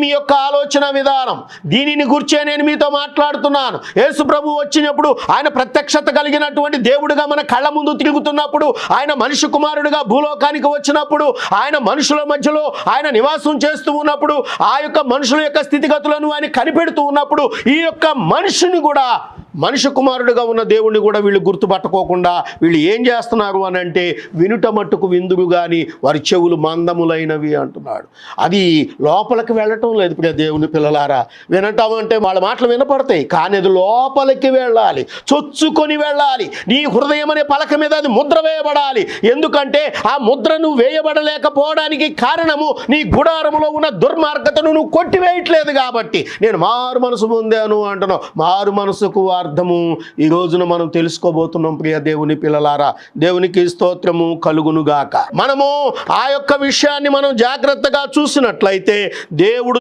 మీ యొక్క ఆలోచన విధానం. దీనిని గురించే నేను మీతో మాట్లాడుతున్నాను. యేసు ప్రభు వచ్చినప్పుడు ఆయన ప్రత్యక్షత కలిగినటువంటి దేవుడిగా మన కళ్ళ ముందు తిరుగుతున్నప్పుడు, ఆయన మనిషి కుమారుడిగా భూలోకానికి వచ్చినప్పుడు, ఆయన మనుషుల మధ్యలో ఆయన నివాసం చేస్తూ ఉన్నప్పుడు, ఆ యొక్క మనుషుల యొక్క స్థితిగతులను ఆయన కనిపెడుతూ ఉన్నప్పుడు, ఈ యొక్క మనిషిని కూడా, మనిషి కుమారుడిగా ఉన్న దేవుణ్ణి కూడా వీళ్ళు గుర్తుపట్టుకోకుండా వీళ్ళు ఏం చేస్తున్నారు అని అంటే, వినుట మట్టుకు విందురు కానీ వారి చెవులు మందములైనవి అంటున్నాడు. అది లోపలికి వెళ్ళటం లేదు. ప్రియ దేవుని పిల్లలారా, వినటం అంటే వాళ్ళ మాటలు వినపడతాయి, కానీ అది లోపలికి వెళ్ళాలి, చొచ్చుకొని వెళ్ళాలి. నీ హృదయం అనే పలక మీద అది ముద్ర వేయబడాలి. ఎందుకంటే ఆ ముద్ర నువ్వు వేయబడలేకపోవడానికి కారణము నీ గుడారములో ఉన్న దుర్మార్గతను నువ్వు కొట్టివేయట్లేదు కాబట్టి. నేను మారు మనసు పొందాను అంటున్నావు. మారు మనసుకు అర్థము ఈ రోజున మనం తెలుసుకోబోతున్నాం. ప్రియ దేవుని పిల్లలారా, దేవునికి స్తోత్రము కలుగునుగాక. మనము ఆ యొక్క విషయాన్ని మనం జాగ్రత్తగా చూసినట్లయితే దేవుడు